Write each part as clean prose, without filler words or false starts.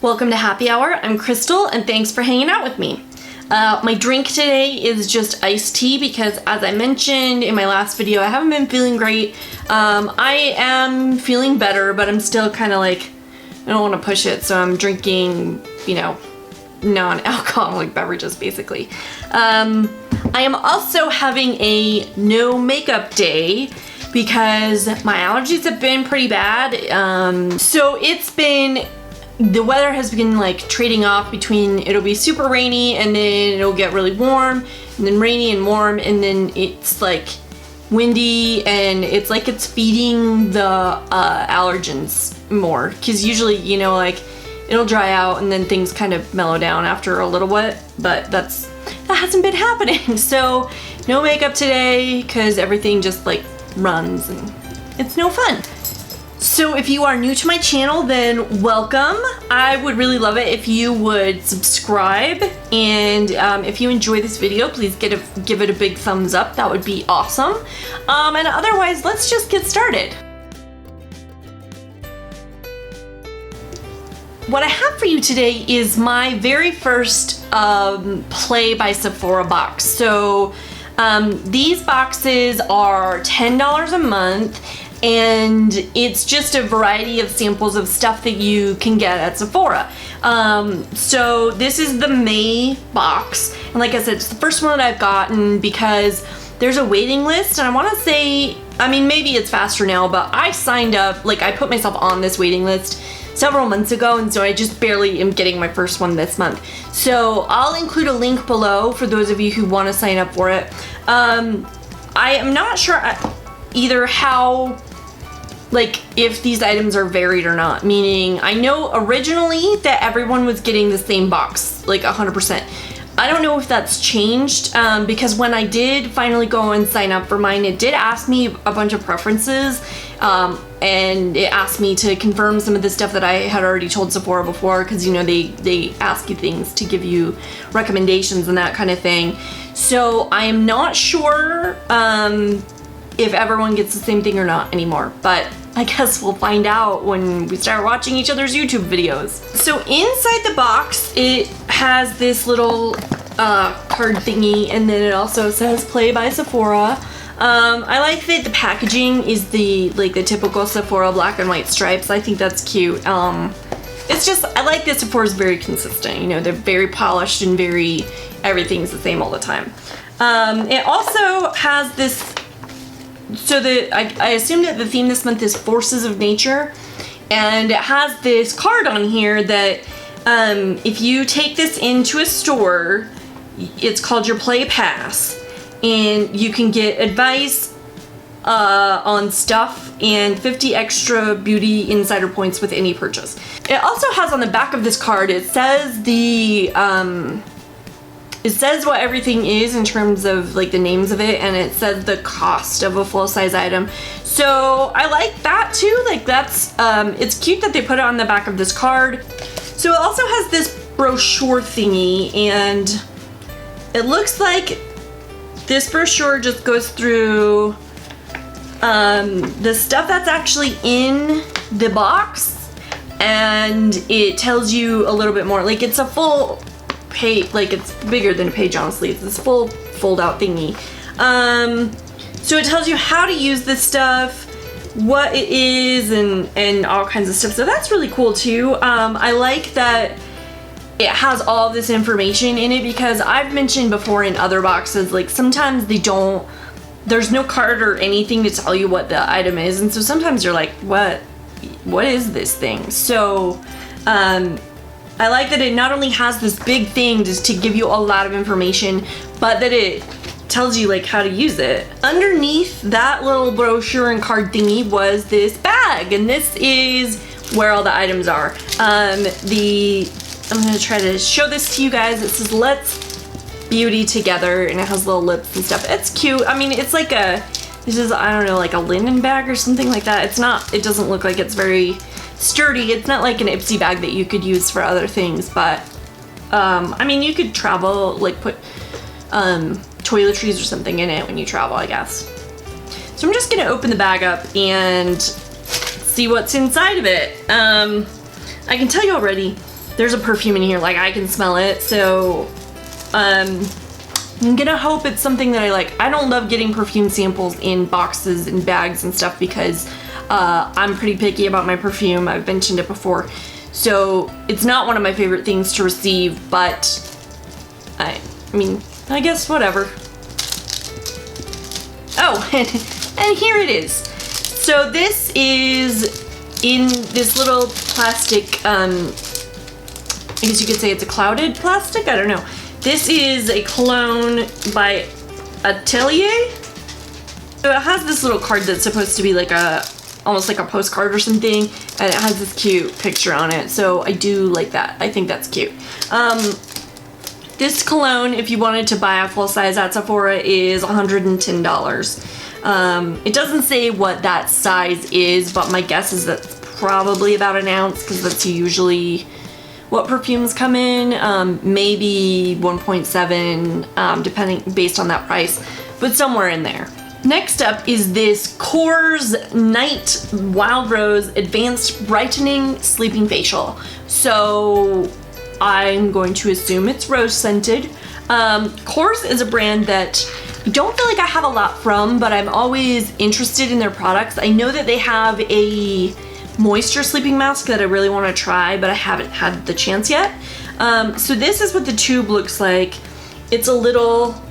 Welcome to Happy Hour. I'm Crystal and thanks for hanging out with me. My drink today is just iced tea because, as I mentioned in my last video, I haven't been feeling great. I am feeling better, but I'm still kind of like, I don't want to push it, so I'm drinking, non-alcoholic beverages basically. I am also having a no makeup day because my allergies have been pretty bad. The weather has been like trading off between it'll be super rainy and then it'll get really warm and then rainy and warm and then it's like windy and it's like it's feeding the allergens more, because usually it'll dry out and then things kind of mellow down after a little bit, but that hasn't been happening. So no makeup today because everything just like runs and it's no fun. So if you are new to my channel, then welcome. I would really love it if you would subscribe, and if you enjoy this video, please give it a big thumbs up. That would be awesome. And otherwise, let's just get started. What I have for you today is my very first Play by Sephora box. So these boxes are $10 a month, and it's just a variety of samples of stuff that you can get at Sephora. So this is the May box, and like I said, it's the first one that I've gotten because there's a waiting list, and I want to say, maybe it's faster now, but I signed up, I put myself on this waiting list several months ago, and so I just barely am getting my first one this month. So I'll include a link below for those of you who want to sign up for it. I am not sure either how, if these items are varied or not, meaning I know originally that everyone was getting the same box, 100%. I don't know if that's changed, because when I did finally go and sign up for mine, it did ask me a bunch of preferences, and it asked me to confirm some of the stuff that I had already told Sephora before, because they ask you things to give you recommendations and that kind of thing. So I am not sure if everyone gets the same thing or not anymore, but I guess we'll find out when we start watching each other's YouTube videos. So inside the box, it has this little card thingy, and then it also says Play by Sephora. I like that the packaging is the typical Sephora black and white stripes. I think that's cute. It's just, I like that Sephora's very consistent. They're very polished and everything's the same all the time. It also has this, I assume that the theme this month is Forces of Nature, and it has this card on here that if you take this into a store, it's called your Play Pass, and you can get advice on stuff and 50 extra beauty insider points with any purchase. It also has on the back of this card, it says it says what everything is in terms of the names of it, and it says the cost of a full-size item. So I like that too. That's it's cute that they put it on the back of this card. So it also has this brochure thingy, and it looks like this brochure just goes through the stuff that's actually in the box, and it tells you a little bit more. It's a full page, it's bigger than a page, honestly. It's this full fold out thingy. So it tells you how to use this stuff, what it is, and all kinds of stuff. So that's really cool too. I like that it has all this information in it, because I've mentioned before in other boxes, sometimes there's no card or anything to tell you what the item is, and so sometimes you're like, what is this thing? So I like that it not only has this big thing just to give you a lot of information, but that it tells you how to use it. Underneath that little brochure and card thingy was this bag, and this is where all the items are. I'm gonna try to show this to you guys. It says Let's Beauty Together, and it has little lips and stuff. It's cute. It's this is, I don't know, a linen bag or something like that. It doesn't look like it's very sturdy. It's not like an Ipsy bag that you could use for other things, but you could travel, put toiletries or something in it when you travel, I guess. So I'm just gonna open the bag up and see what's inside of it. I can tell you already, there's a perfume in here, like I can smell it. So I'm gonna hope it's something that I like. I don't love getting perfume samples in boxes and bags and stuff because I'm pretty picky about my perfume. I've mentioned it before. So it's not one of my favorite things to receive, but I mean, I guess whatever. Oh, and here it is. So this is in this little plastic, I guess you could say it's a clouded plastic, I don't know. This is a cologne by Atelier. So it has this little card that's supposed to be like almost like a postcard or something, and it has this cute picture on it. So I do like that. I think that's cute. This cologne, if you wanted to buy a full size at Sephora, is $110. It doesn't say what that size is, but my guess is that's probably about an ounce because that's usually what perfumes come in. Maybe 1.7, depending, based on that price, but somewhere in there. Next up is this Kors Night Wild Rose Advanced Brightening Sleeping Facial. So I'm going to assume it's rose scented. Kors is a brand that I don't feel like I have a lot from, but I'm always interested in their products. I know that they have a moisture sleeping mask that I really want to try, but I haven't had the chance yet. So this is what the tube looks like. It's a little,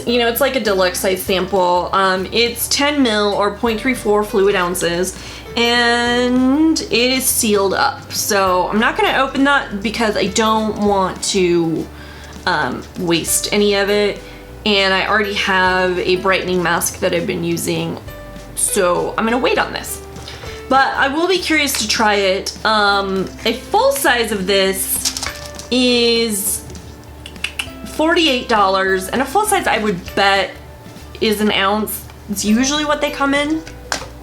you know, it's like a deluxe size sample. It's 10 ml or 0.34 fluid ounces. And it is sealed up, so I'm not gonna open that because I don't want to waste any of it, and I already have a brightening mask that I've been using, so I'm gonna wait on this. But I will be curious to try it. A full size of this is $48, and a full size I would bet is an ounce. It's usually what they come in,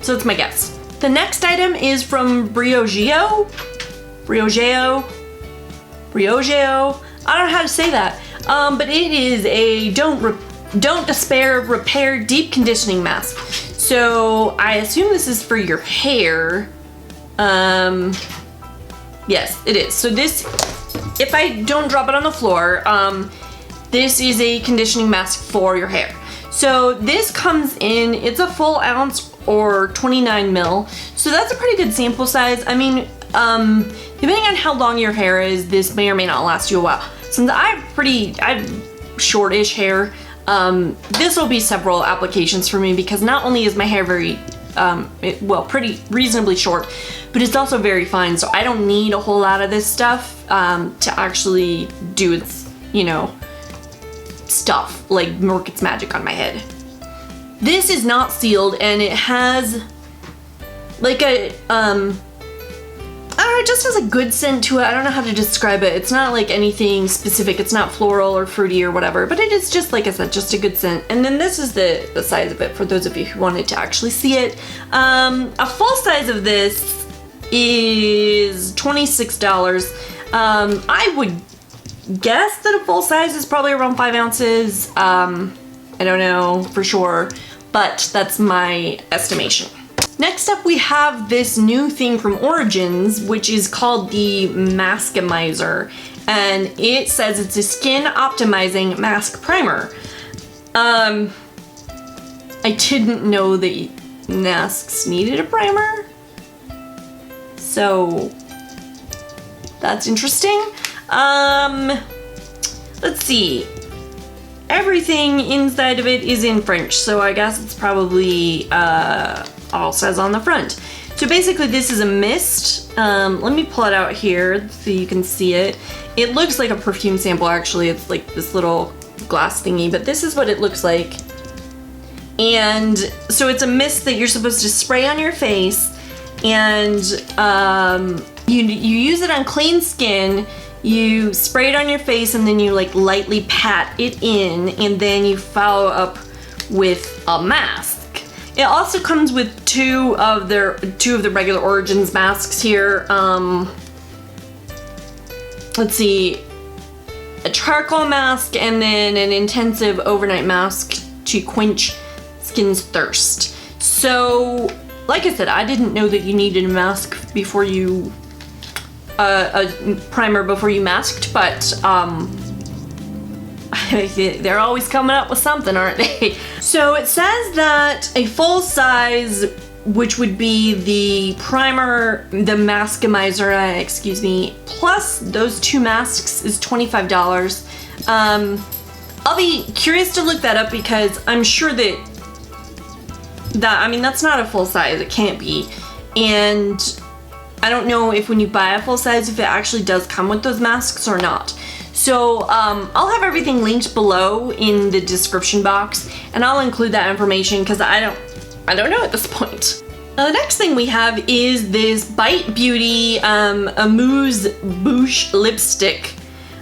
so it's my guess. The next item is from Briogeo. I don't know how to say that. But it is a Don't Despair Repair Deep Conditioning Mask. So I assume this is for your hair. Yes, it is. So this, if I don't drop it on the floor, this is a conditioning mask for your hair. So this comes in, it's a full ounce or 29 ml. So that's a pretty good sample size. I mean, depending on how long your hair is, this may or may not last you a while. Since I have shortish hair, this will be several applications for me because not only is my hair very, pretty reasonably short, but it's also very fine. So I don't need a whole lot of this stuff to actually do its, you know, stuff, like work its magic on my head. This is not sealed, and it has like a, I don't know, it just has a good scent to it. I don't know how to describe it. It's not like anything specific. It's not floral or fruity or whatever, but it is just, like I said, just a good scent. And then this is the size of it for those of you who wanted to actually see it. A full size of this is $26. I would guess that a full size is probably around 5 ounces. I don't know for sure, but that's my estimation. Next up, we have this new thing from Origins, which is called the Maskimizer, and it says it's a skin optimizing mask primer. I didn't know that masks needed a primer, so that's interesting. Let's see. Everything inside of it is in French, so I guess it's probably all says on the front. So basically this is a mist. Let me pull it out here so you can see it. It looks like a perfume sample actually. It's like this little glass thingy, but this is what it looks like. And so it's a mist that you're supposed to spray on your face, and you use it on clean skin. You spray it on your face and then you like lightly pat it in, and then you follow up with a mask. It also comes with two of the regular Origins masks here. Let's see, a charcoal mask and then an intensive overnight mask to quench skin's thirst. So, like I said, I didn't know that you needed a mask before you a primer before you masked, but they're always coming up with something, aren't they? So it says that a full size, which would be the primer, the maskimizer, excuse me, plus those 2 masks is $25. I'll be curious to look that up because I'm sure that I mean, that's not a full size, it can't be. And I don't know if when you buy a full size, if it actually does come with those masks or not. So I'll have everything linked below in the description box, and I'll include that information because I don't know at this point. The next thing we have is this Bite Beauty Amuse Bouche lipstick.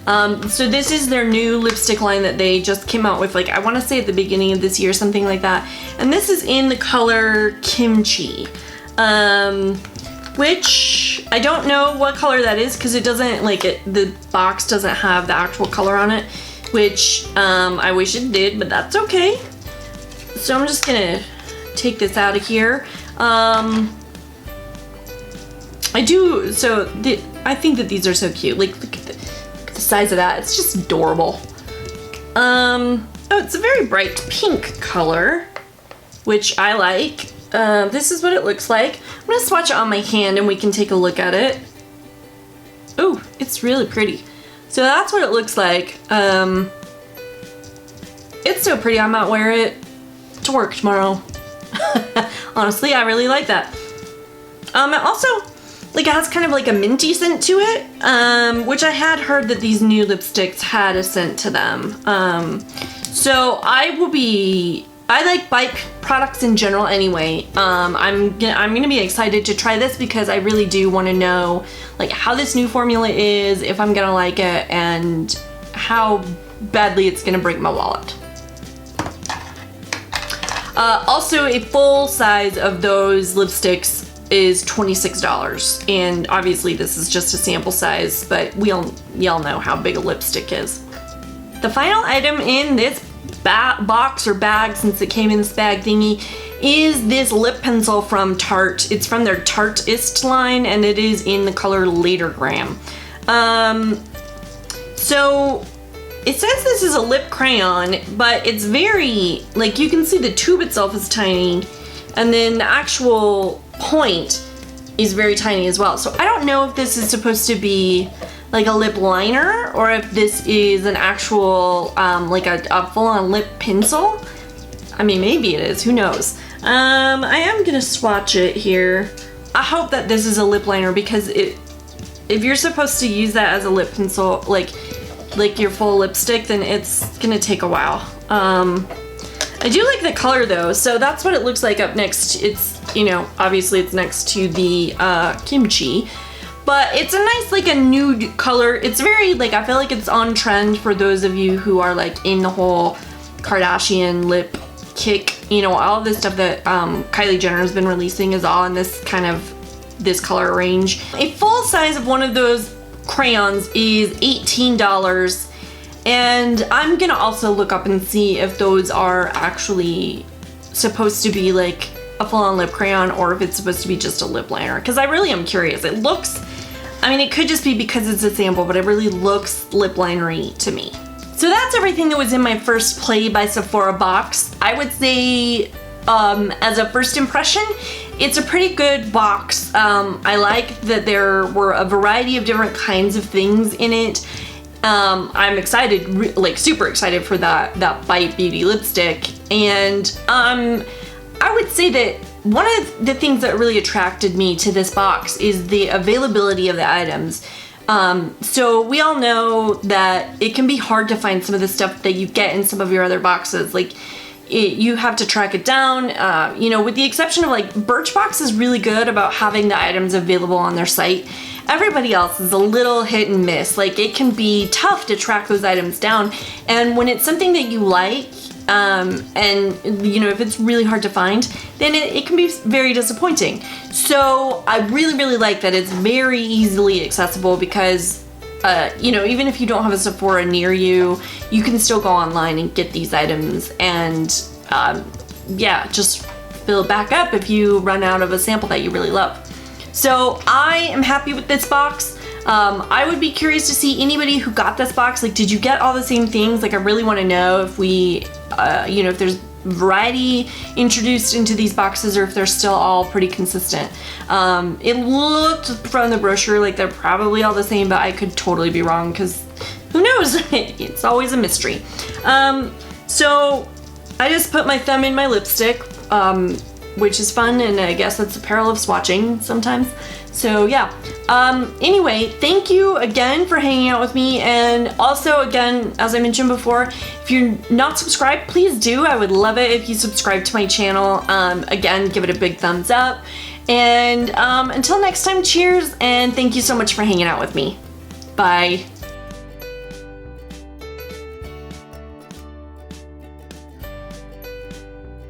So this is their new lipstick line that they just came out with, like, I want to say at the beginning of this year, something like that. And this is in the color Kimchi, which I don't know what color that is because it doesn't, like, the box doesn't have the actual color on it, which I wish it did, but that's okay. So I'm just gonna take this out of here. I think that these are so cute. Like, look at the size of that. It's just adorable. Oh, it's a very bright pink color, which I like. This is what it looks like. I'm gonna swatch it on my hand and we can take a look at it. Oh, it's really pretty. So that's what it looks like. It's so pretty, I might wear it to work tomorrow. Honestly, I really like that. It also, like, it has kind of like a minty scent to it, which I had heard that these new lipsticks had a scent to them. So I like Bite products in general anyway. I'm gonna be excited to try this because I really do want to know, like, how this new formula is, if I'm gonna like it, and how badly it's gonna break my wallet. Also, a full size of those lipsticks is $26, and obviously this is just a sample size, but y'all know how big a lipstick is. The final item in this box or bag, since it came in this bag thingy, is this lip pencil from Tarte. It's from their Tarteist line, and it is in the color Latergram. So it says this is a lip crayon, but it's very, like, you can see the tube itself is tiny, and then the actual point is very tiny as well. So I don't know if this is supposed to be like a lip liner or if this is an actual, like a full-on lip pencil. I mean, maybe it is, who knows. I am gonna swatch it here. I hope that this is a lip liner because if you're supposed to use that as a lip pencil, like your full lipstick, then it's gonna take a while. I do like the color though, so that's what it looks like up next. It's, you know, obviously it's next to the Kimchi, but it's a nice, like, a nude color. It's very, like, I feel like it's on trend for those of you who are, like, in the whole Kardashian lip kick. You know, all of this stuff that Kylie Jenner has been releasing is all in this kind of, this color range. A full size of one of those crayons is $18, and I'm gonna also look up and see if those are actually supposed to be like a full-on lip crayon or if it's supposed to be just a lip liner, because I really am curious. It looks, I mean, it could just be because it's a sample, but it really looks lip linery to me. So that's everything that was in my first Play by Sephora box. I would say, as a first impression, it's a pretty good box. I like that there were a variety of different kinds of things in it. I'm excited, like super excited for that Bite Beauty lipstick. And I would say that one of the things that really attracted me to this box is the availability of the items. So we all know that it can be hard to find some of the stuff that you get in some of your other boxes. Like, you have to track it down, you know, with the exception of, like, Birchbox is really good about having the items available on their site. Everybody else is a little hit and miss. Like, it can be tough to track those items down, and when it's something that you like, and, you know, if it's really hard to find, then it can be very disappointing. So I really, really like that it's very easily accessible because, you know, even if you don't have a Sephora near you, you can still go online and get these items and, yeah, just fill it back up if you run out of a sample that you really love. So I am happy with this box. I would be curious to see anybody who got this box. Like, did you get all the same things? Like, I really want to know if we, you know, if there's variety introduced into these boxes or if they're still all pretty consistent. It looked from the brochure like they're probably all the same, but I could totally be wrong because who knows? It's always a mystery. So I just put my thumb in my lipstick, which is fun, and I guess that's the peril of swatching sometimes. So yeah. Anyway, thank you again for hanging out with me, and also again, as I mentioned before, if you're not subscribed, please do. I would love it if you subscribe to my channel. Again, give it a big thumbs up, and until next time, cheers, and thank you so much for hanging out with me. Bye.